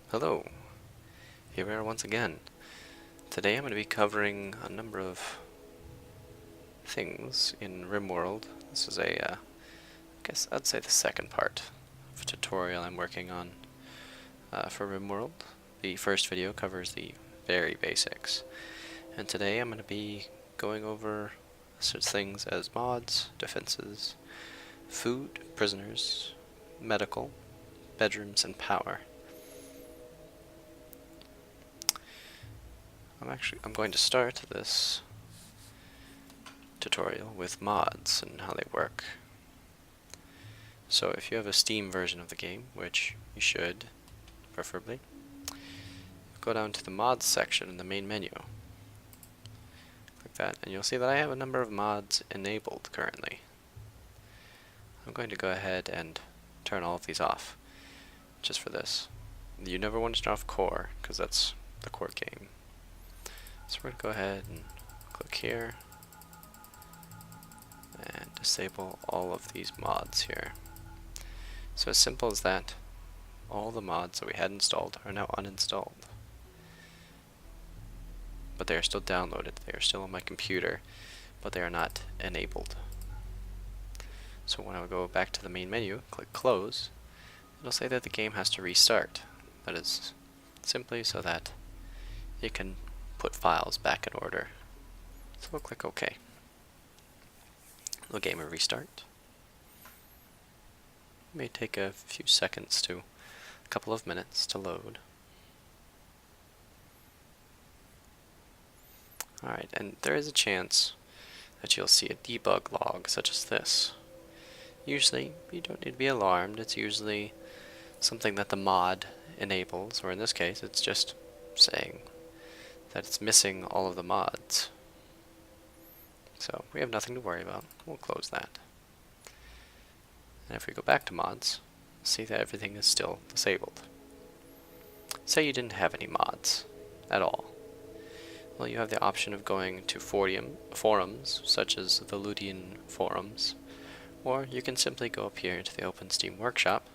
Hello, here we are once again. Today I'm going to be covering a number of things in Rimworld. This is I guess I'd say the second part of a tutorial I'm working on for Rimworld. The first video covers the very basics, and today I'm going to be going over such things as mods, defenses, food, prisoners, medical, bedrooms, and power. I'm going to start this tutorial with mods and how they work. So if you have a Steam version of the game, which you should, preferably, go down to the mods section in the main menu. Click that, and you'll see that I have a number of mods enabled currently. I'm going to go ahead and turn all of these off, just for this. You never want to turn off core, because that's the core game. So we're going to go ahead and click here and disable all of these mods here. So as simple as that, all the mods that we had installed are now uninstalled. But they are still downloaded, they are still on my computer, but they are not enabled. So when I go back to the main menu, click close, it'll say that the game has to restart. That is simply so that it can put files back in order. So we'll click OK. The game will restart. It may take a few seconds to a couple of minutes to load. Alright, and there is a chance that you'll see a debug log such as this. Usually, you don't need to be alarmed. It's usually something that the mod enables, or in this case, it's just saying that it's missing all of the mods. So we have nothing to worry about. We'll close that. And if we go back to mods, see that everything is still disabled. Say you didn't have any mods at all. Well, you have the option of going to forums, such as the Ludian forums, or you can simply go up here into the Open Steam Workshop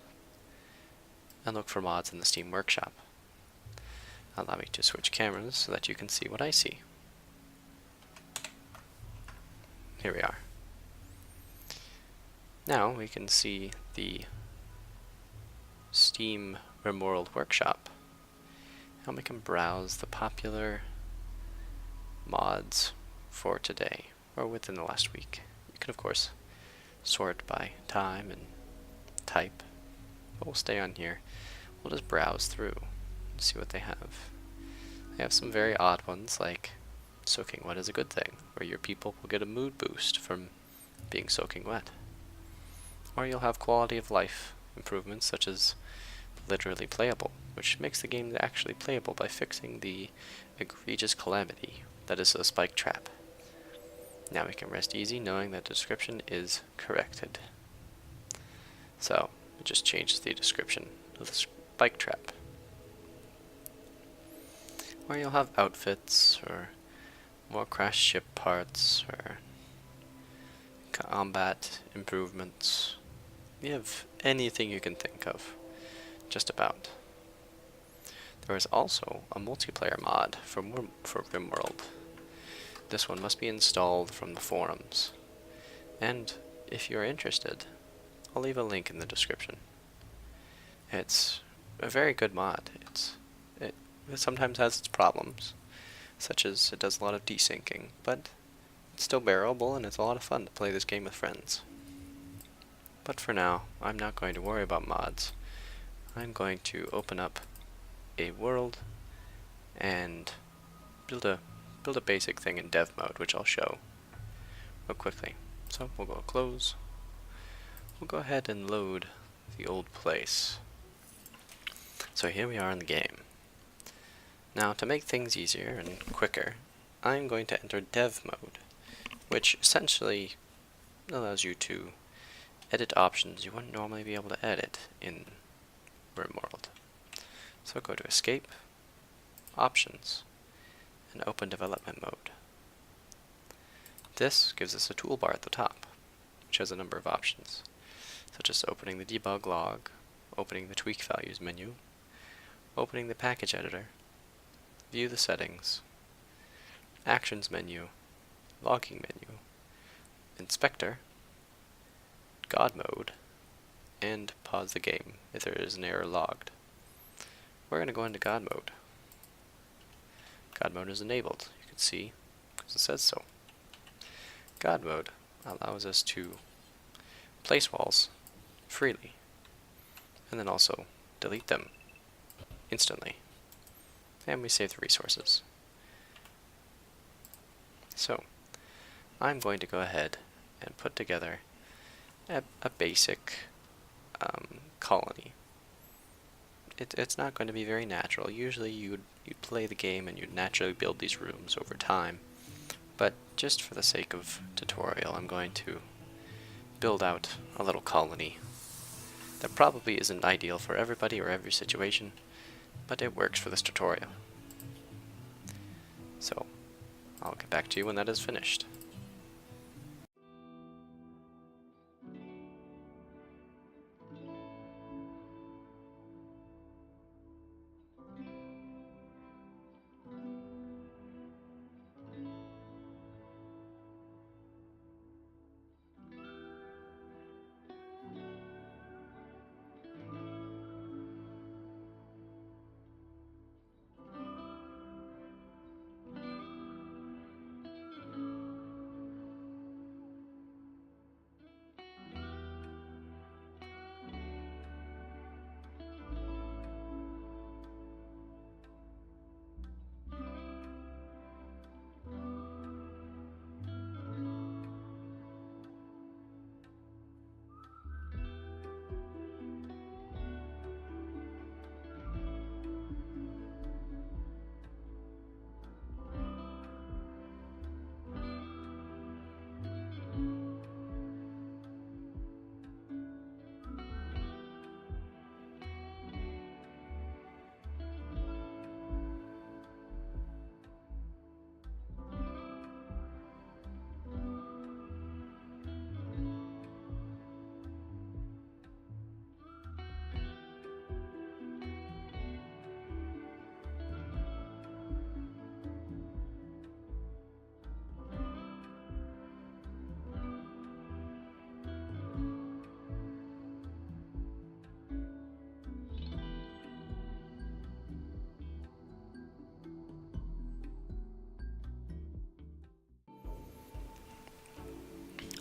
and look for mods in the Steam Workshop. Allow me to switch cameras so that you can see what I see. Here we are. Now we can see the Steam Rimworld Workshop, and we can browse the popular mods for today, or within the last week. You can of course sort by time and type, but we'll stay on here. We'll just browse through and see what they have. They have some very odd ones, like soaking wet is a good thing, where your people will get a mood boost from being soaking wet. Or you'll have quality of life improvements such as literally playable, which makes the game actually playable by fixing the egregious calamity that is a spike trap. Now we can rest easy knowing that the description is corrected. So it just changes the description of the spike trap. Or you'll have outfits, or more crashed ship parts, or combat improvements. You have anything you can think of, just about. There is also a multiplayer mod for Rimworld. This one must be installed from the forums, and if you're interested, I'll leave a link in the description. It's a very good mod. It sometimes has its problems, such as it does a lot of desyncing, but it's still bearable and it's a lot of fun to play this game with friends. But for now, I'm not going to worry about mods. I'm going to open up a world and build a basic thing in dev mode, which I'll show real quickly. So we'll go close. We'll go ahead and load the old place. So here we are in the game. Now to make things easier and quicker, I'm going to enter dev mode, which essentially allows you to edit options you wouldn't normally be able to edit in Rimworld. So go to Escape, Options, and open Development Mode. This gives us a toolbar at the top, which has a number of options, such as opening the debug log, opening the tweak values menu, opening the package editor, view the settings, actions menu, logging menu, inspector, God mode, and pause the game if there is an error logged. We're going to go into God mode. God mode is enabled, you can see, because it says so. God mode allows us to place walls freely, and then also delete them instantly. And we save the resources. So, I'm going to go ahead and put together a basic colony. It's not going to be very natural. Usually you'd play the game and you'd naturally build these rooms over time. But just for the sake of tutorial, I'm going to build out a little colony that probably isn't ideal for everybody or every situation, but it works for this tutorial. So, I'll get back to you when that is finished.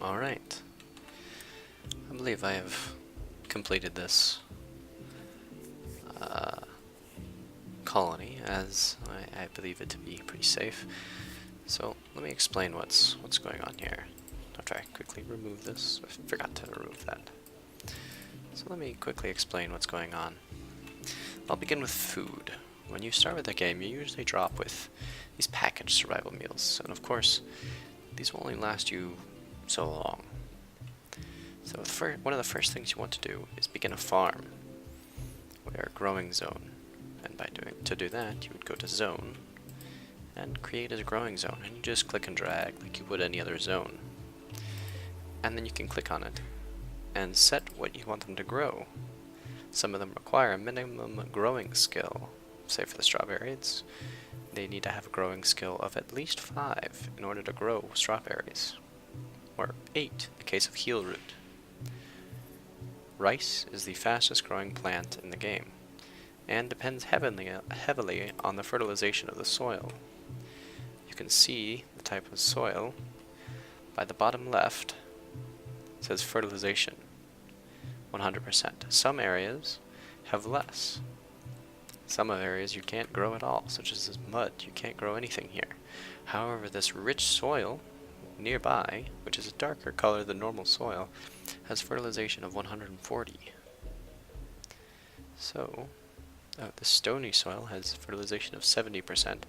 Alright. I believe I have completed this colony, as I believe it to be pretty safe. So let me explain what's going on here. After I quickly remove this, I forgot to remove that. So let me quickly explain what's going on. I'll begin with food. When you start with the game, you usually drop with these packaged survival meals, and of course, these will only last you so long. So one of the first things you want to do is begin a farm, or a growing zone. And to do that, you would go to zone and create a growing zone, and you just click and drag like you would any other zone. And then you can click on it and set what you want them to grow. Some of them require a minimum growing skill. Say for the strawberries, they need to have a growing skill of at least 5 in order to grow strawberries, or 8 in the case of heel root. Rice is the fastest growing plant in the game, and depends heavily on the fertilization of the soil. You can see the type of soil by the bottom left. It says fertilization, 100%. Some areas have less. Some areas you can't grow at all, such as this mud. You can't grow anything here. However, this rich soil nearby, which is a darker color than normal soil, has fertilization of 140. So, the stony soil has fertilization of 70%.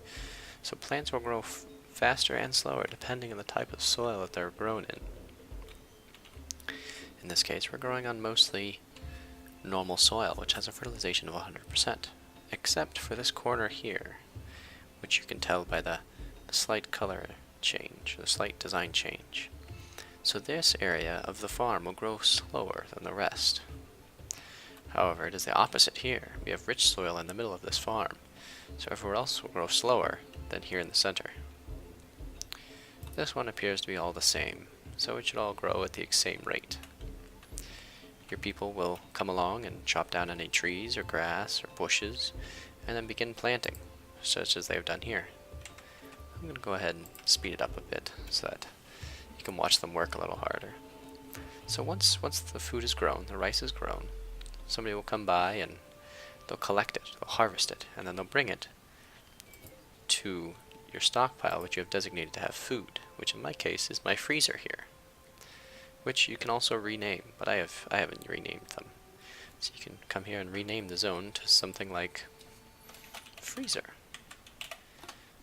So plants will grow faster and slower depending on the type of soil that they're grown in. In this case, we're growing on mostly normal soil, which has a fertilization of 100%, except for this corner here, which you can tell by the slight color change, the slight design change. So this area of the farm will grow slower than the rest. However, it is the opposite here. We have rich soil in the middle of this farm, so everywhere else will grow slower than here in the center. This one appears to be all the same, so it should all grow at the same rate. Your people will come along and chop down any trees or grass or bushes, and then begin planting, such as they have done here. I'm going to go ahead and speed it up a bit so that you can watch them work a little harder. So once the food is grown, the rice is grown, somebody will come by and they'll collect it, they'll harvest it, and then they'll bring it to your stockpile, which you have designated to have food, which in my case is my freezer here, which you can also rename, but I haven't renamed them. So you can come here and rename the zone to something like freezer.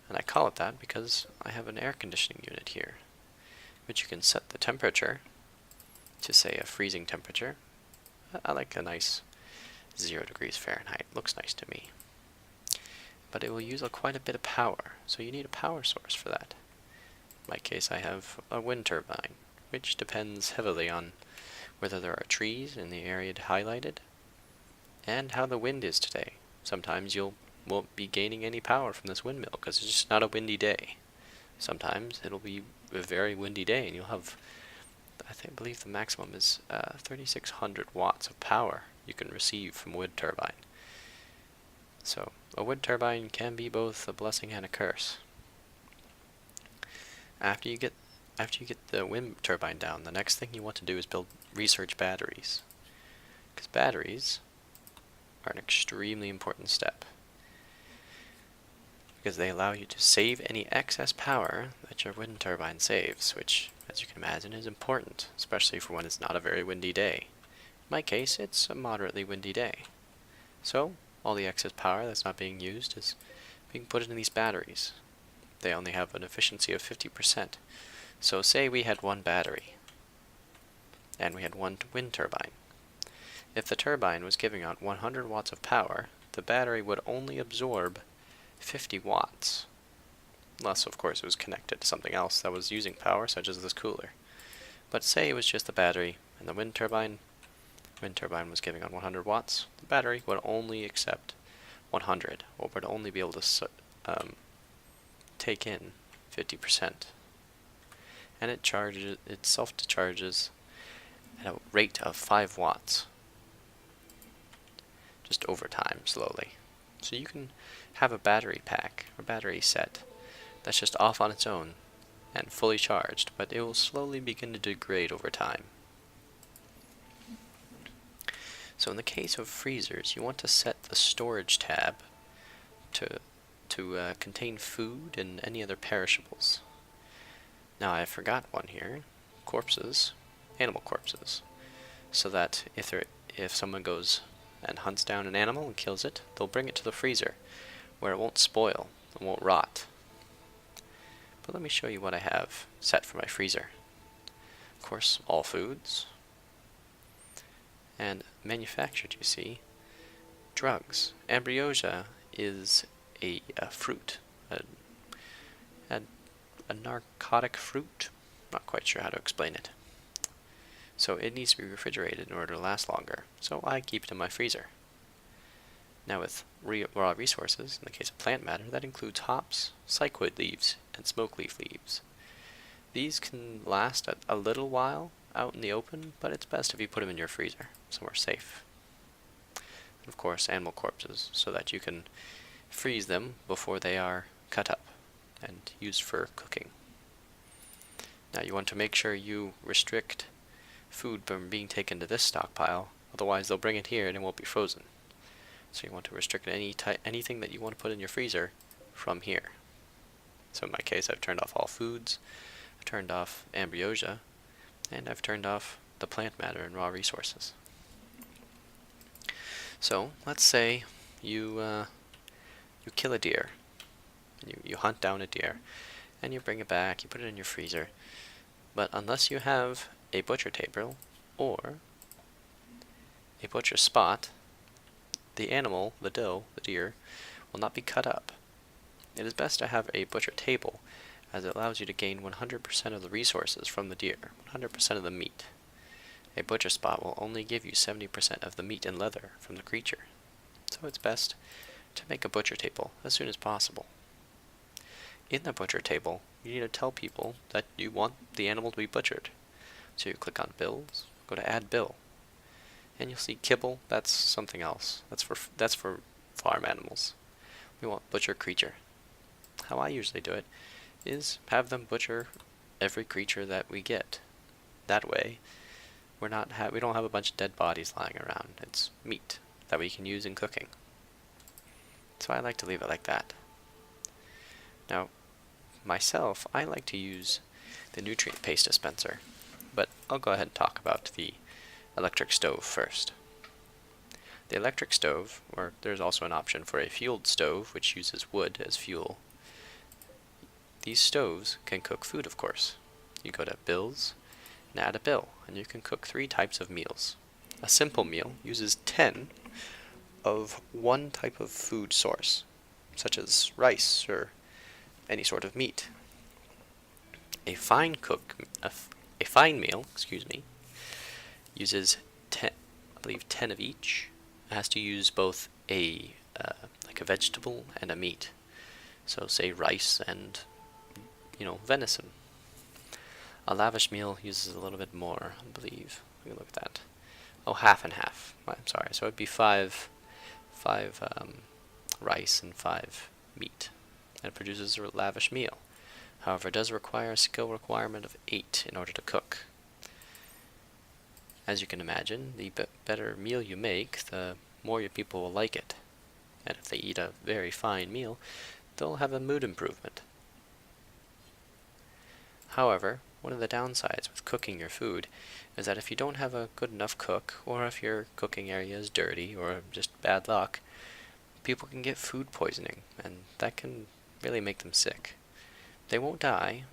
And I call it that because I have an air conditioning unit here, which you can set the temperature to, say, a freezing temperature. I like a nice 0 degrees Fahrenheit. Looks nice to me. But it will use quite a bit of power, so you need a power source for that. In my case, I have a wind turbine, which depends heavily on whether there are trees in the area highlighted and how the wind is today. Sometimes you won't be gaining any power from this windmill because it's just not a windy day. Sometimes it'll be a very windy day and you'll have, I believe the maximum is 3,600 watts of power you can receive from a wind turbine. So a wind turbine can be both a blessing and a curse. After you get the wind turbine down, the next thing you want to do is build research batteries, because batteries are an extremely important step, because they allow you to save any excess power that your wind turbine saves, which, as you can imagine, is important, especially for when it's not a very windy day. In my case, it's a moderately windy day. So all the excess power that's not being used is being put into these batteries. They only have an efficiency of 50%. So say we had one battery, and we had one wind turbine. If the turbine was giving out 100 watts of power, the battery would only absorb 50 watts. Unless, of course, it was connected to something else that was using power, such as this cooler. But say it was just the battery and the wind turbine was giving out 100 watts, the battery would only accept 100, or would only be able to take in 50%. And it self-discharges at a rate of 5 watts, just over time, slowly. So you can have a battery pack, or battery set, that's just off on its own and fully charged, but it will slowly begin to degrade over time. So in the case of freezers, you want to set the storage tab to contain food and any other perishables. Now I forgot one here, corpses, animal corpses, so that if someone goes and hunts down an animal and kills it, they'll bring it to the freezer, where it won't spoil, it won't rot. But let me show you what I have set for my freezer. Of course, all foods, and manufactured, you see, drugs. Ambrosia is a fruit, a narcotic fruit. Not quite sure how to explain it. So it needs to be refrigerated in order to last longer, so I keep it in my freezer. Now with raw resources, in the case of plant matter, that includes hops, psychoid leaves, and smoke leaf leaves. These can last a little while out in the open, but it's best if you put them in your freezer, somewhere safe. And of course, animal corpses, so that you can freeze them before they are cut up and used for cooking. Now you want to make sure you restrict food from being taken to this stockpile, otherwise they'll bring it here and it won't be frozen. So you want to restrict anything that you want to put in your freezer from here. So in my case, I've turned off all foods, I've turned off ambrosia, and I've turned off the plant matter and raw resources. So let's say you kill a deer, you hunt down a deer, and you bring it back, you put it in your freezer. But unless you have a butcher table or a butcher spot, the animal, the deer, will not be cut up. It is best to have a butcher table, as it allows you to gain 100% of the resources from the deer, 100% of the meat. A butcher spot will only give you 70% of the meat and leather from the creature, so it's best to make a butcher table as soon as possible. In the butcher table, you need to tell people that you want the animal to be butchered. So you click on bills, go to add bill, and you'll see kibble. That's something else. That's for farm animals. We want butcher creature. How I usually do it is have them butcher every creature that we get. That way, we don't have a bunch of dead bodies lying around. It's meat that we can use in cooking. So I like to leave it like that. Now, myself, I like to use the nutrient paste dispenser, but I'll go ahead and talk about the electric stove first. The electric stove, or there's also an option for a fueled stove which uses wood as fuel. These stoves can cook food, of course. You go to bills and add a bill, and you can cook 3 types of meals. A simple meal uses 10 of one type of food source, such as rice or any sort of meat. A fine meal, uses 10, I believe 10 of each. It has to use both like a vegetable and a meat. So say rice and venison. A lavish meal uses a little bit more, I believe. Let me look at that. Oh, half and half. I'm sorry. So it'd be five rice and 5 meat. And it produces a lavish meal. However, it does require a skill requirement of 8 in order to cook. As you can imagine, the better meal you make, the more your people will like it. And if they eat a very fine meal, they'll have a mood improvement. However, one of the downsides with cooking your food is that if you don't have a good enough cook, or if your cooking area is dirty, or just bad luck, people can get food poisoning, and that can really make them sick. They won't die,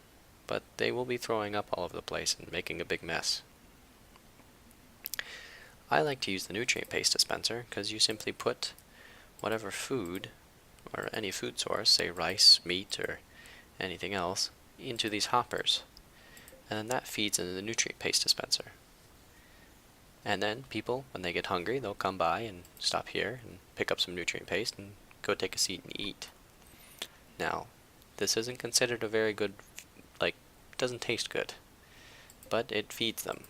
but they will be throwing up all over the place and making a big mess. I like to use the nutrient paste dispenser because you simply put whatever food, or any food source, say rice, meat, or anything else, into these hoppers. And then that feeds into the nutrient paste dispenser. And then people, when they get hungry, they'll come by and stop here and pick up some nutrient paste and go take a seat and eat. Now, this isn't considered a very good, doesn't taste good, but it feeds them.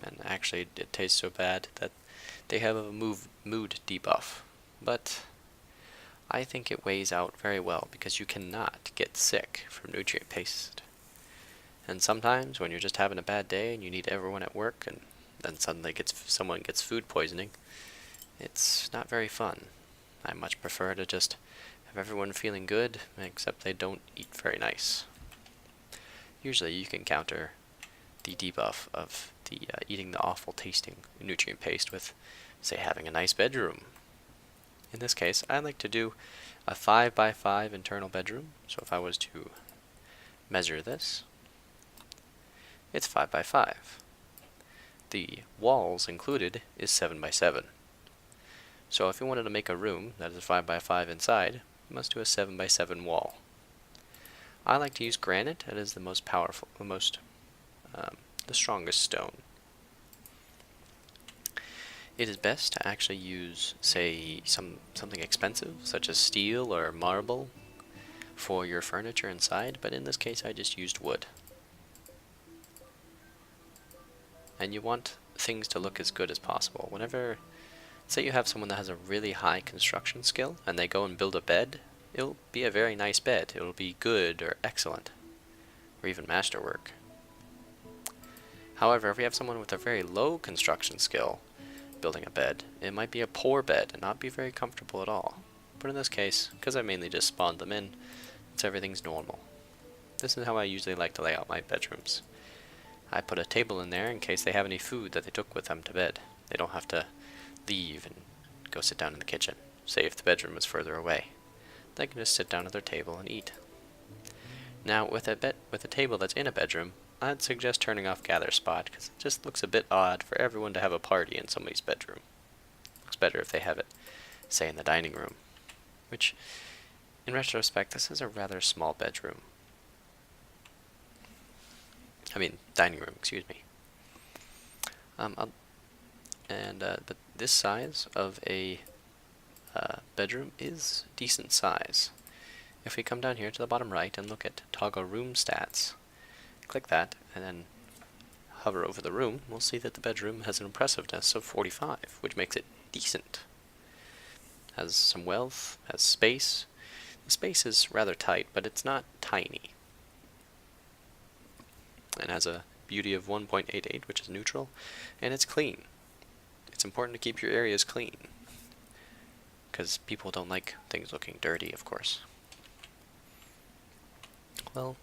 And actually, it tastes so bad that they have a mood debuff. But I think it weighs out very well because you cannot get sick from nutrient paste. And sometimes when you're just having a bad day and you need everyone at work and then suddenly someone gets food poisoning, it's not very fun. I much prefer to just have everyone feeling good, except they don't eat very nice. Usually you can counter the debuff of the eating the awful tasting nutrient paste with, say, having a nice bedroom. In this case, I like to do a 5x5 internal bedroom. So if I was to measure this, it's 5x5. The walls included is 7x7. So if you wanted to make a room that is 5x5 inside, you must do a 7x7 wall. I like to use granite. It is the most powerful, the strongest stone. It is best to actually use, say, something expensive, such as steel or marble, for your furniture inside, but in this case I just used wood. And you want things to look as good as possible. Whenever, say you have someone that has a really high construction skill, and they go and build a bed, it'll be a very nice bed. It'll be good or excellent, or even masterwork. However, if we have someone with a very low construction skill building a bed, it might be a poor bed and not be very comfortable at all. But in this case, because I mainly just spawned them in, everything's normal. This is how I usually like to lay out my bedrooms. I put a table in there in case they have any food that they took with them to bed. They don't have to leave and go sit down in the kitchen. Say if the bedroom is further away, they can just sit down at their table and eat. Now with a table that's in a bedroom, I'd suggest turning off gather spot because it just looks a bit odd for everyone to have a party in somebody's bedroom. Looks better if they have it, say, in the dining room, which, in retrospect, this is a rather small bedroom. Dining room, excuse me. But this size of a bedroom is decent size. If we come down here to the bottom right and look at toggle room stats, click that and then hover over the room, we'll see that the bedroom has an impressiveness of 45, which makes it decent. Has some wealth, has space. The space is rather tight, but it's not tiny. And has a beauty of 1.88, which is neutral, and it's clean. It's important to keep your areas clean, because people don't like things looking dirty, of course. Well,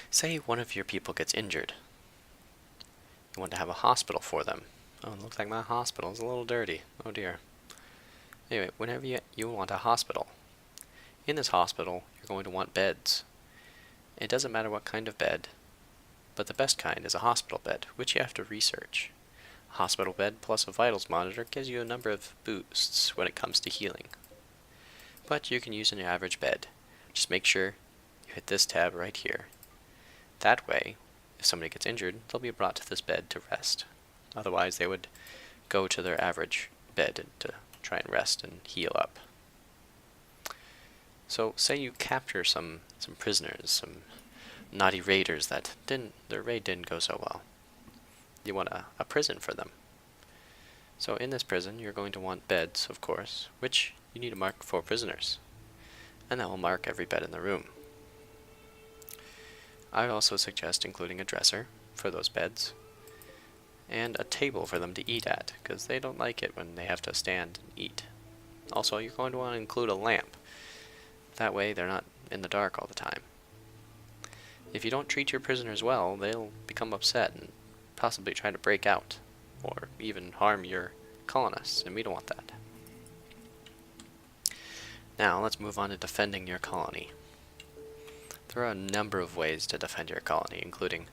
say one of your people gets injured. You want to have a hospital for them. Oh, it looks like my hospital is a little dirty. Oh dear. Anyway, whenever you want a hospital, in this hospital, you're going to want beds. It doesn't matter what kind of bed, but the best kind is a hospital bed, which you have to research. A hospital bed plus a vitals monitor gives you a number of boosts when it comes to healing. But you can use an average bed. Just make sure you hit this tab right here. That way, if somebody gets injured, they'll be brought to this bed to rest. Otherwise, they would go to their average bed to try and rest and heal up. So, say you capture some prisoners, some naughty raiders that their raid didn't go so well. You want a prison for them. So in this prison, you're going to want beds, of course, which you need to mark for prisoners. And that will mark every bed in the room. I also suggest including a dresser for those beds, and a table for them to eat at, because they don't like it when they have to stand and eat. Also, you're going to want to include a lamp. That way they're not in the dark all the time. If you don't treat your prisoners well, they'll become upset and possibly try to break out, or even harm your colonists, and we don't want that. Now, let's move on to defending your colony. There are a number of ways to defend your colony, including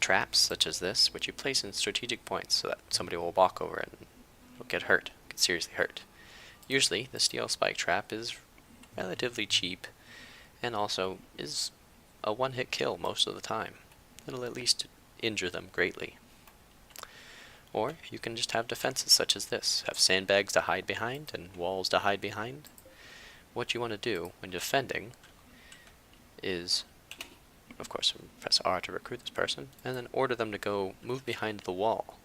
traps such as this, which you place in strategic points so that somebody will walk over and will get hurt, get seriously hurt. Usually, the steel spike trap is relatively cheap, and also is a one-hit kill most of the time. It'll at least injure them greatly. Or you can just have defenses such as this. Have sandbags to hide behind and walls to hide behind. What you want to do when defending is, of course, press R to recruit this person, and then order them to go move behind the wall.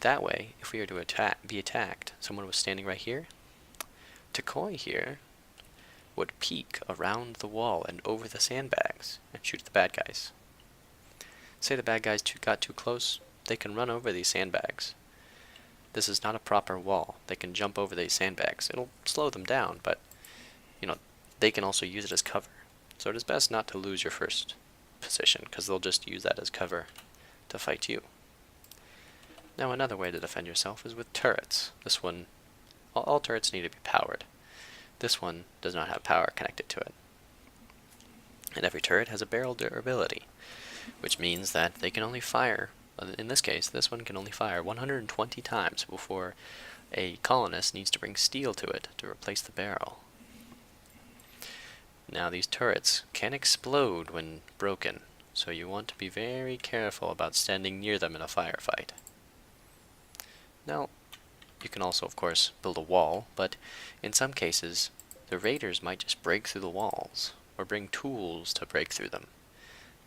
That way, if we are to be attacked, someone was standing right here, Takoi here would peek around the wall and over the sandbags and shoot the bad guys. Say the bad guys got too close, they can run over these sandbags. This is not a proper wall. They can jump over these sandbags. It'll slow them down, but they can also use it as cover. So it is best not to lose your first position, because they'll just use that as cover to fight you. Now another way to defend yourself is with turrets. This one, all turrets need to be powered. This one does not have power connected to it. And every turret has a barrel durability, which means that they can only fire, in this case, this one can only fire 120 times before a colonist needs to bring steel to it to replace the barrel. Now these turrets can explode when broken, so you want to be very careful about standing near them in a firefight. Now, you can also, of course, build a wall, but in some cases, the raiders might just break through the walls, or bring tools to break through them,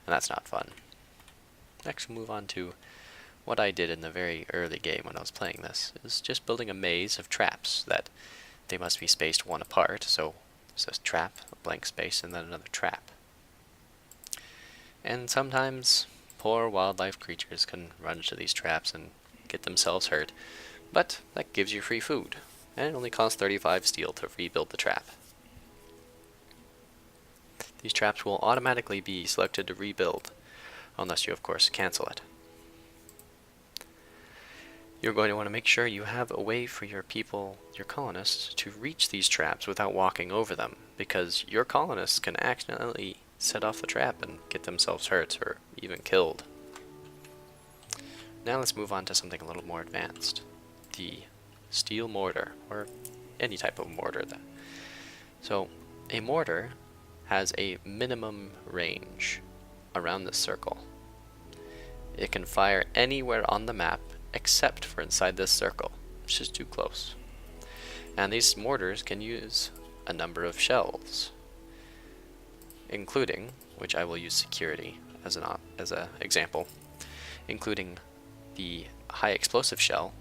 and that's not fun. Next, we'll move on to what I did in the very early game when I was playing this, is just building a maze of traps that they must be spaced one apart, so there's a trap, a blank space, and then another trap. And sometimes poor wildlife creatures can run into these traps and get themselves hurt, but that gives you free food, and it only costs 35 steel to rebuild the trap. These traps will automatically be selected to rebuild, unless you of course cancel it. You're going to want to make sure you have a way for your people, your colonists, to reach these traps without walking over them, because your colonists can accidentally set off the trap and get themselves hurt or even killed. Now let's move on to something a little more advanced. The steel mortar, or any type of mortar. So a mortar has a minimum range around this circle. It can fire anywhere on the map except for inside this circle, which is too close. And these mortars can use a number of shells, including, which I will use security as an example, including the high explosive shell,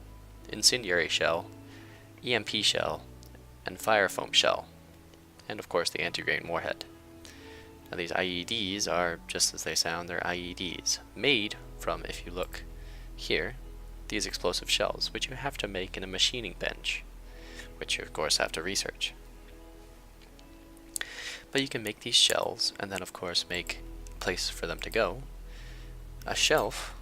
incendiary shell, EMP shell, and fire foam shell, and of course the anti-grain warhead. Now these IEDs are just as they sound, they're IEDs, made from, if you look here, these explosive shells, which you have to make in a machining bench, which you of course have to research. But you can make these shells, and then of course make a place for them to go. A shelf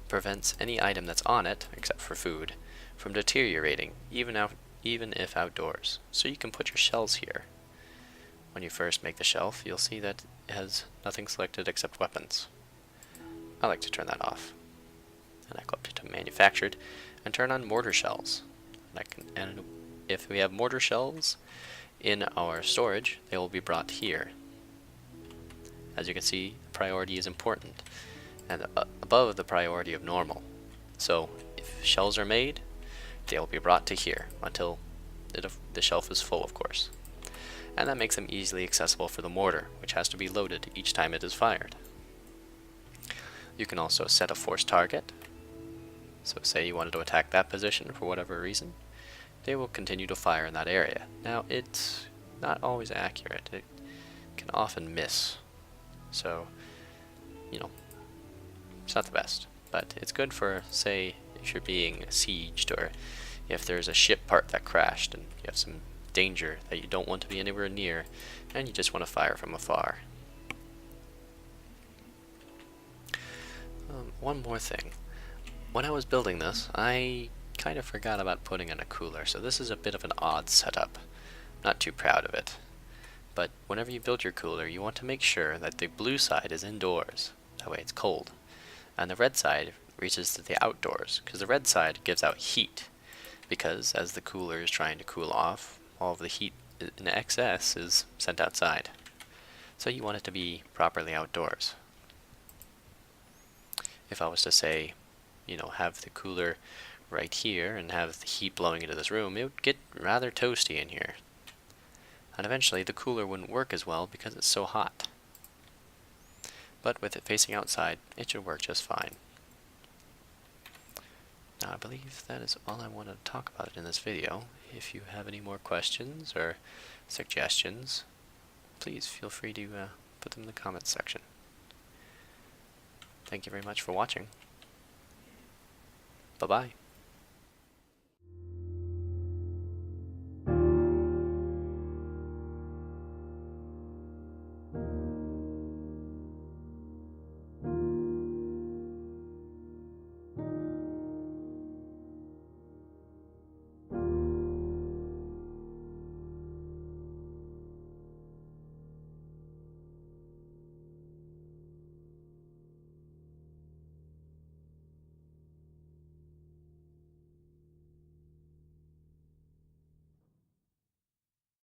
prevents any item that's on it, except for food, from deteriorating, even if outdoors. So you can put your shells here. When you first make the shelf, you'll see that it has nothing selected except weapons. I like to turn that off. And I go up to manufactured and turn on mortar shells. And if we have mortar shells in our storage, they will be brought here. As you can see, priority is important, and above the priority of normal. So if shells are made, they will be brought to here until the shelf is full, of course. And that makes them easily accessible for the mortar, which has to be loaded each time it is fired. You can also set a force target. So say you wanted to attack that position for whatever reason, they will continue to fire in that area. Now it's not always accurate, it can often miss. So, you know, it's not the best, but it's good for, say, if you're being sieged, or if there's a ship part that crashed and you have some danger that you don't want to be anywhere near, and you just want to fire from afar. One more thing. When I was building this, I kind of forgot about putting in a cooler, so this is a bit of an odd setup. Not too proud of it. But whenever you build your cooler, you want to make sure that the blue side is indoors. That way it's cold. And the red side reaches to the outdoors, because the red side gives out heat. Because as the cooler is trying to cool off, all of the heat in excess is sent outside. So you want it to be properly outdoors. If I was to say, you know, have the cooler right here and have the heat blowing into this room, it would get rather toasty in here. And eventually the cooler wouldn't work as well because it's so hot. But with it facing outside, it should work just fine. Now I believe that is all I wanted to talk about in this video. If you have any more questions or suggestions, please feel free to put them in the comments section. Thank you very much for watching. Bye-bye.